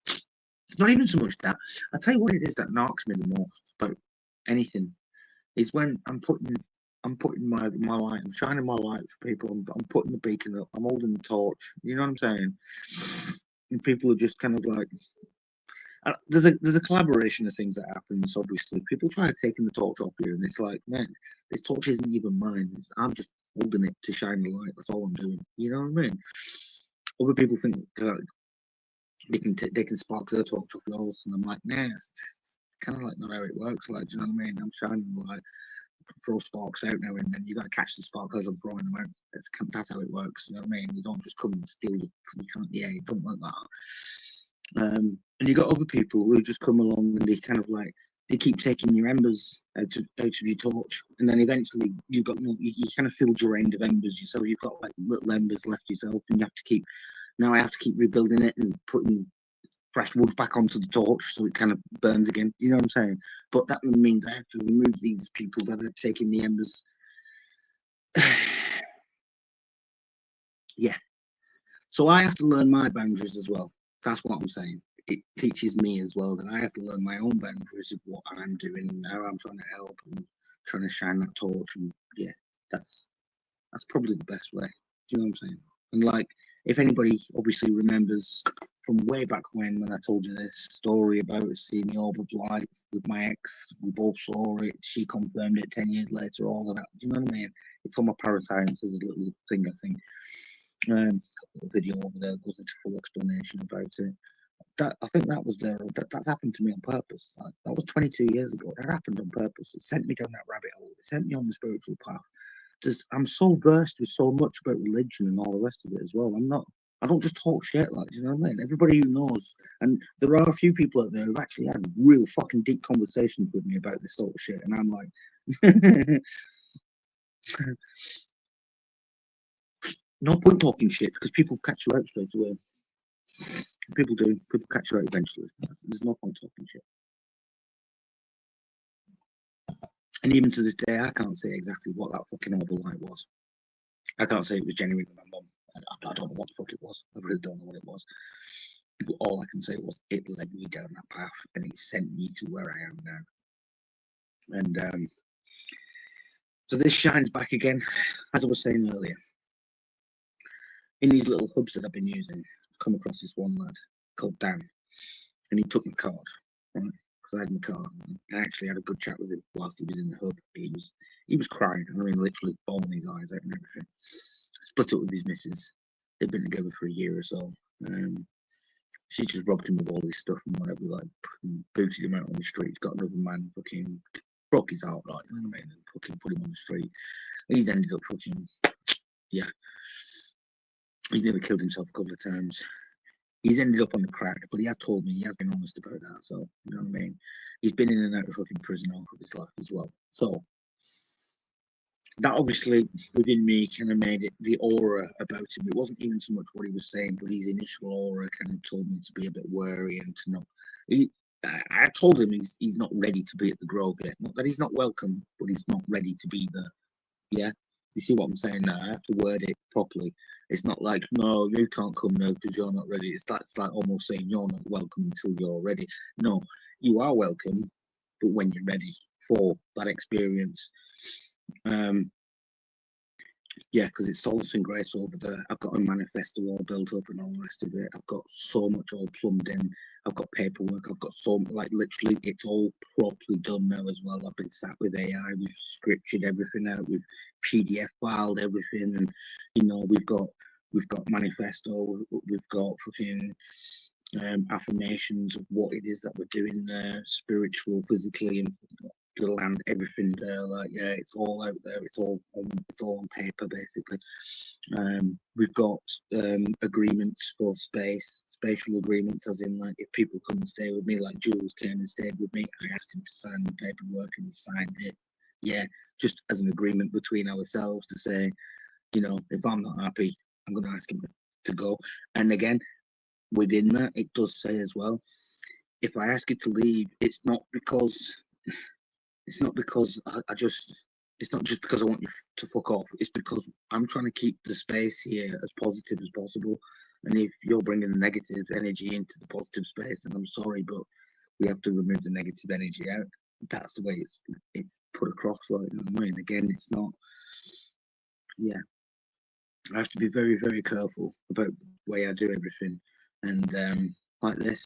It's not even so much that. I tell you what it is that knocks me the most about anything is when I'm putting my light, I'm shining my light for people. I'm putting the beacon up. I'm holding the torch. You know what I'm saying? And people are just kind of like, there's a collaboration of things that happens. Obviously, people try taking the torch off you, and it's like, man, this torch isn't even mine. I'm just holding it to shine the light. That's all I'm doing. You know what I mean? Other people think they can spark their torch off yours, and I'm like, nah, it's kind of like not how it works. Like, do you know what I mean? I'm shining the light. Throw sparks out now and then. You got to catch the spark as I'm throwing them out. That's how it works. You know what I mean? You don't just come and steal it. You can't. Yeah, you don't like that. And you got other people who just come along and they kind of like they keep taking your embers out of your torch, and then eventually you kind of feel drained of embers yourself. You've got like little embers left yourself, and you have to keep. Now I have to keep rebuilding it and putting fresh wood back onto the torch so it kind of burns again. You know what I'm saying? But that means I have to remove these people that are taking the embers. Yeah. So I have to learn my boundaries as well. That's what I'm saying. It teaches me as well that I have to learn my own boundaries of what I'm doing and how I'm trying to help and trying to shine that torch. And yeah, that's probably the best way. Do you know what I'm saying? And like, if anybody obviously remembers from way back when I told you this story about seeing the orb of light with my ex, we both saw it. She confirmed it 10 years later. All of that. Do you know what I mean? It's on my parascience as a little thing, I think. A video over there goes into full explanation about it. I think that was there. That's happened to me on purpose. That was 22 years ago. That happened on purpose. It sent me down that rabbit hole. It sent me on the spiritual path. I'm so versed with so much about religion and all the rest of it as well. I don't just talk shit, like, do you know what I mean? Everybody who knows, and there are a few people out there who've actually had real fucking deep conversations with me about this sort of shit, and I'm like, no point talking shit because people catch you out straight away. People do. People catch you out eventually. There's no point talking shit. And even to this day, I can't say exactly what that fucking orb light was. I can't say it was genuinely my mum. I don't know what the fuck it was. I really don't know what it was. But all I can say was it led me down that path and it sent me to where I am now. And so this shines back again, as I was saying earlier. In these little hubs that I've been using, I've come across this one lad called Dan, and he took my card, right? because I had my car. I actually had a good chat with him whilst he was in the hub. He was crying. I mean, literally bawling his eyes out and everything. Split up with his missus. They've been together for a year or so. She just robbed him of all his stuff and whatever, like booted him out on the street. Got another man, fucking broke his heart, like, you know what I mean? And fucking put him on the street. He's ended up fucking, yeah. He's nearly killed himself a couple of times. He's ended up on the crack, but he has told me, he has been honest about that. So, you know what I mean? He's been in and out of fucking prison all of his life as well. So, that obviously within me kind of made it the aura about him. It wasn't even so much what he was saying, but his initial aura kind of told me to be a bit wary and to not. I told him he's not ready to be at the Grove yet. Not that he's not welcome, but he's not ready to be there. Yeah, you see what I'm saying now? I have to word it properly. It's not like, no, you can't come now because you're not ready. It's like almost saying you're not welcome until you're ready. No, you are welcome, but when you're ready for that experience. Yeah, because it's solace and grace over there. I've got a manifesto all built up and all the rest of it. I've got so much all plumbed in. I've got paperwork. I've got so, like, literally, it's all properly done now as well. I've been sat with AI. We've scriptured everything out. We've PDF filed everything, and you know, we've got manifesto. We've got fucking affirmations of what it is that we're doing there, spiritual, physically, and the land, everything there. Like, yeah, it's all out there. It's all on paper, basically. We've got agreements for spatial agreements, as in, like, if people come and stay with me, like Jules came and stayed with me, I asked him to sign the paperwork and he signed it. Yeah, just as an agreement between ourselves to say, you know, if I'm not happy, I'm going to ask him to go. And again, within that, it does say as well, if I ask you to leave, it's not because it's not just because I want you to fuck off. It's because I'm trying to keep the space here as positive as possible. And if you're bringing the negative energy into the positive space, then I'm sorry, but we have to remove the negative energy out. That's the way it's put across. Like, you know what I mean? Again, it's not. Yeah, I have to be very, very careful about the way I do everything. And like this,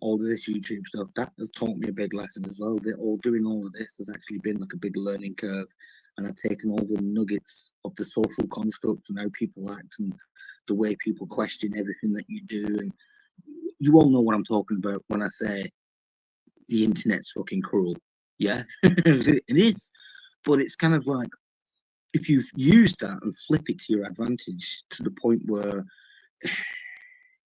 all of this YouTube stuff, that has taught me a big lesson as well. Doing all of this has actually been like a big learning curve. And I've taken all the nuggets of the social construct and how people act and the way people question everything that you do. And you all know what I'm talking about when I say the internet's fucking cruel. Yeah, it is. But it's kind of like, if you've used that and flip it to your advantage to the point where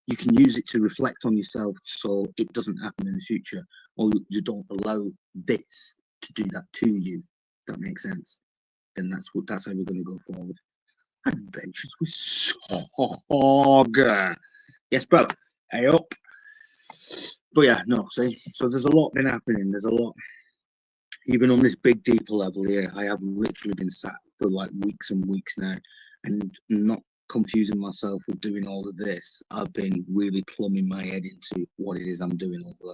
you can use it to reflect on yourself so it doesn't happen in the future, or you don't allow bits to do that to you. If that makes sense. Then that's how we're going to go forward. Adventures with Sog. Yes, bro. Hey up. But yeah, no, see, so there's a lot been happening. There's a lot. Even on this big, deeper level here, I have literally been sat for like weeks and weeks now, and not confusing myself with doing all of this. I've been really plumbing my head into what it is I'm doing over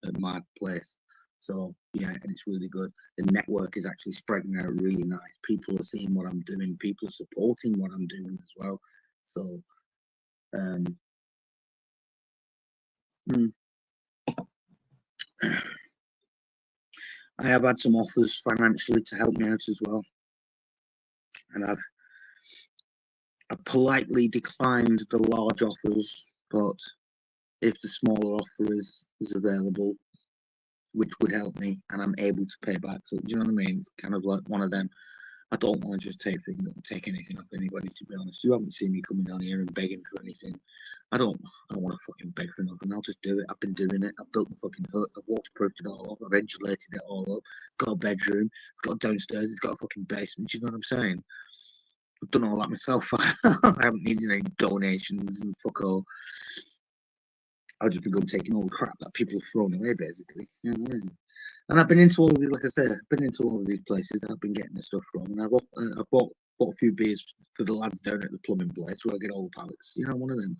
at my place. So yeah, and it's really good. The network is actually spreading out really nice. People are seeing what I'm doing. People are supporting what I'm doing as well. So I have had some offers financially to help me out as well, and I've politely declined the large offers, but if the smaller offer is available, which would help me, and I'm able to pay back, so do you know what I mean? It's kind of like one of them. I don't want to just take anything off anybody, to be honest. You haven't seen me coming down here and begging for anything. I don't want to fucking beg for nothing. I'll just do it. I've been doing it. I've built the fucking hut. I've waterproofed it all up. I've insulated it all up. It's got a bedroom. It's got downstairs. It's got a fucking basement. Do you know what I'm saying? I've done all that myself. I haven't needed any donations and fuck all. I've just been going taking all the crap that people have thrown away, basically. You know what I mean? And I've been into all of these, like I said, I've been into all of these places that I've been getting the stuff from. And I bought a few beers for the lads down at the plumbing place where I get all the pallets. You know, one of them.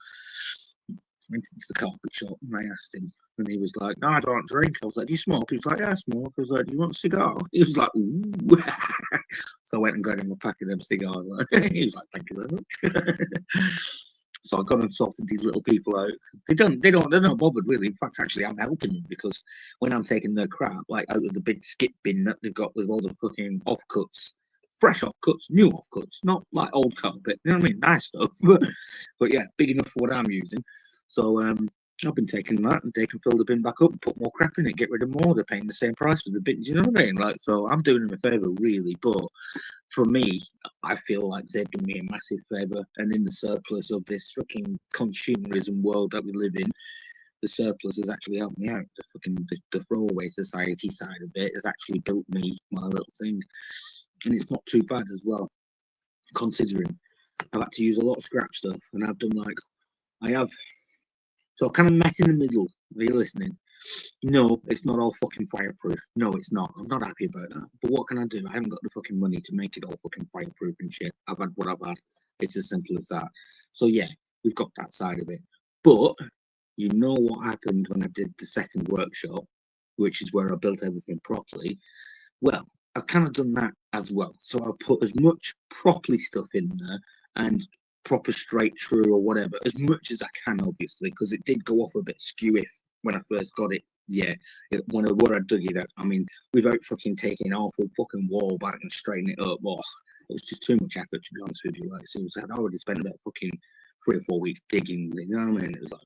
Went into the carpet shop and I asked him, and he was like, "No, I don't drink." I was like, "Do you smoke?" He was like, "Yeah, I smoke." I was like, "Do you want a cigar?" He was like, "Ooh." So I went and got him a pack of them cigars. He was like, "Thank you very much." So I got and sorted these little people out. They're not bothered really. In fact, actually, I'm helping them because when I'm taking their crap, like out of the big skip bin that they've got with all the fucking offcuts, fresh offcuts, new offcuts, not like old carpet. You know what I mean? Nice stuff, but yeah, big enough for what I'm using. So I've been taking that and they can fill the bin back up and put more crap in it, get rid of more. They're paying the same price for the bin. Do you know what I mean? Like, so I'm doing them a favour, really. But for me, I feel like they've done me a massive favour. And in the surplus of this fucking consumerism world that we live in, the surplus has actually helped me out. The throwaway society side of it has actually built me my little thing. And it's not too bad as well, considering I've had to use a lot of scrap stuff. And I've done like, I have. So I've kind of met in the middle. Are you listening? No, it's not all fucking fireproof. No, it's not. I'm not happy about that. But what can I do? I haven't got the fucking money to make it all fucking fireproof and shit. I've had what I've had. It's as simple as that. So yeah, we've got that side of it. But you know what happened when I did the second workshop, which is where I built everything properly. Well, I've kind of done that as well. So I'll put as much properly stuff in there and proper straight through or whatever, as much as I can, obviously, because it did go off a bit skewy when I first got it. Yeah, when I dug it out, I mean, without fucking taking off a fucking wall back and straightening it up, oh, it was just too much effort, to be honest with you. Like, seriously, I'd already spent about fucking 3 or 4 weeks digging, you know what I mean? It was like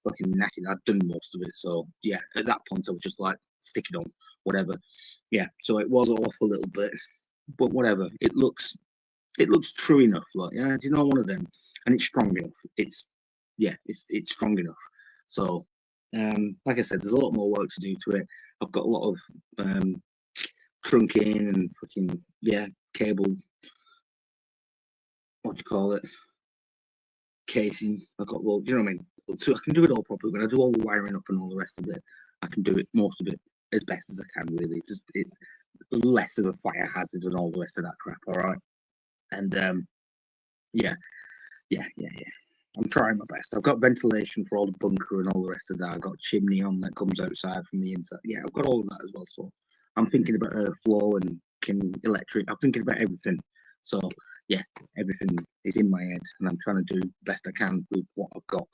fucking knackered. I'd done most of it, so yeah, at that point, I was just like, stick it on, whatever. Yeah, so it was off a little bit, but whatever. It looks true enough, like, yeah, do you know, one of them, and it's strong enough. It's strong enough. So like I said, there's a lot more work to do to it. I've got a lot of trunking and fucking, yeah, cable, what do you call it, casing. I've got, well, do you know what I mean? So I can do it all properly. When I do all the wiring up and all the rest of it, I can do it, most of it, as best as I can, really. Just less of a fire hazard and all the rest of that crap, all right? And yeah. I'm trying my best. I've got ventilation for all the bunker and all the rest of that. I've got chimney on that comes outside from the inside. Yeah, I've got all of that as well. So I'm thinking about flow and electric. I'm thinking about everything. So yeah, everything is in my head, and I'm trying to do the best I can with what I've got.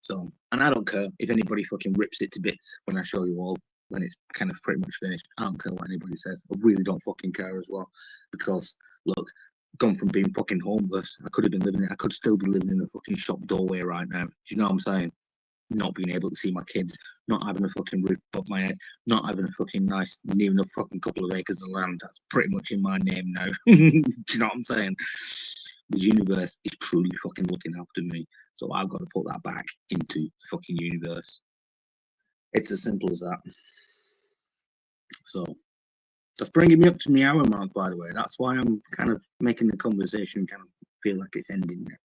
So, and I don't care if anybody fucking rips it to bits when I show you all, when it's kind of pretty much finished. I don't care what anybody says. I really don't fucking care as well, because look, gone from being fucking homeless, I could still be living in a fucking shop doorway right now. Do you know what I'm saying? Not being able to see my kids, not having a fucking roof above my head, not having a fucking nice, near enough fucking couple of acres of land. That's pretty much in my name now. Do you know what I'm saying? The universe is truly fucking looking after me. So I've got to put that back into the fucking universe. It's as simple as that. So that's bringing me up to my hour mark, by the way. That's why I'm kind of making the conversation kind of feel like it's ending now.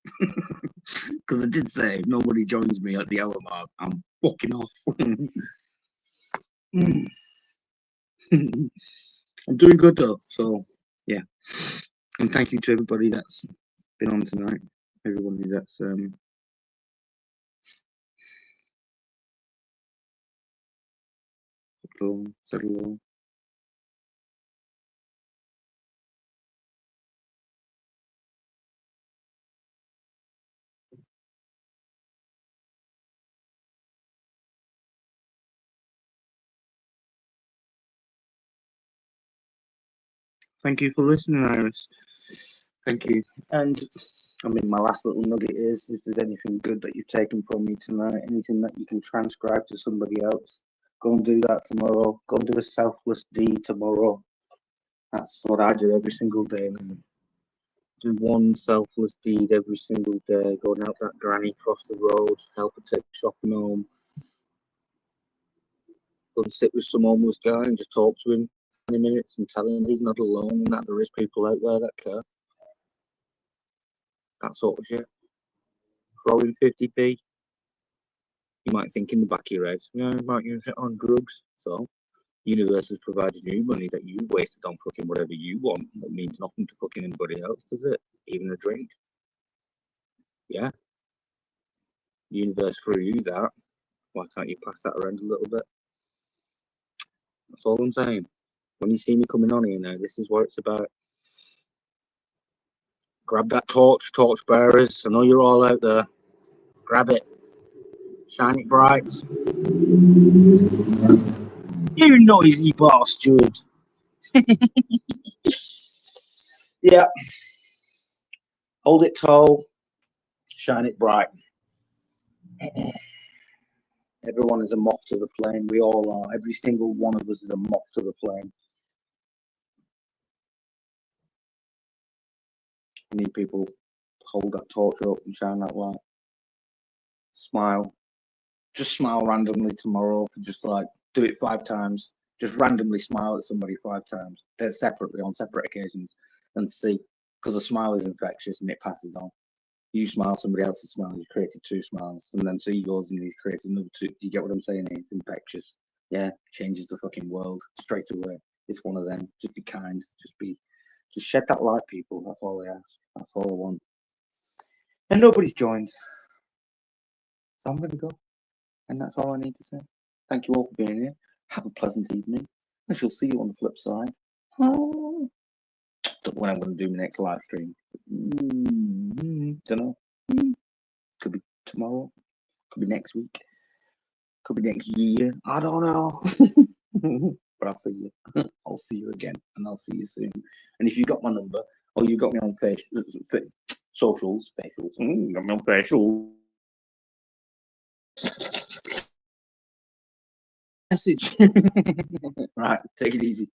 Because I did say, if nobody joins me at the hour mark, I'm fucking off. I'm doing good though, so yeah. And thank you to everybody that's been on tonight. Everybody that's said hello. Thank you for listening, Iris. Thank you. And I mean, my last little nugget is, if there's anything good that you've taken from me tonight, anything that you can transcribe to somebody else, go and do that tomorrow. Go and do a selfless deed tomorrow. That's what I do every single day now. Do one selfless deed every single day. Go and help that granny cross the road, help her take shopping home. Go and sit with some homeless guy and just talk to him 20 minutes and tell him he's not alone and that there is people out there that care. That sort of shit. Throw in 50p. You might think in the back of your head, you might use it on drugs. So, universe has provided you money that you wasted on fucking whatever you want. That means nothing to fucking anybody else, does it? Even a drink. Yeah. Universe threw you that. Why can't you pass that around a little bit? That's all I'm saying. When you see me coming on here now, this is what it's about. Grab that torch, torch bearers. I know you're all out there. Grab it. Shine it bright. You noisy bastard. Yeah. Hold it tall. Shine it bright. Everyone is a moth to the flame. We all are. Every single one of us is a moth to the flame. We need people to hold that torch up and shine that light. Smile. Just smile randomly tomorrow. Just like do it 5 times. Just randomly smile at somebody 5 times. They're separately on separate occasions and see. Because a smile is infectious and it passes on. You smile, somebody else's smile, you created 2 smiles, and then so he goes and he's created another 2. Do you get what I'm saying? It's infectious. Yeah, changes the fucking world straight away. It's one of them. Just be kind. Just shed that light, people. That's all I ask. That's all I want. And nobody's joined. So I'm going to go. And that's all I need to say. Thank you all for being here. Have a pleasant evening. I shall see you on the flip side. Don't know when I'm going to do my next live stream. Don't know. Could be tomorrow. Could be next week. Could be next year. I don't know. But I'll see you. I'll see you again. And I'll see you soon. And if you got my number, or you got me on socials, you got me on facial message. Right, take it easy.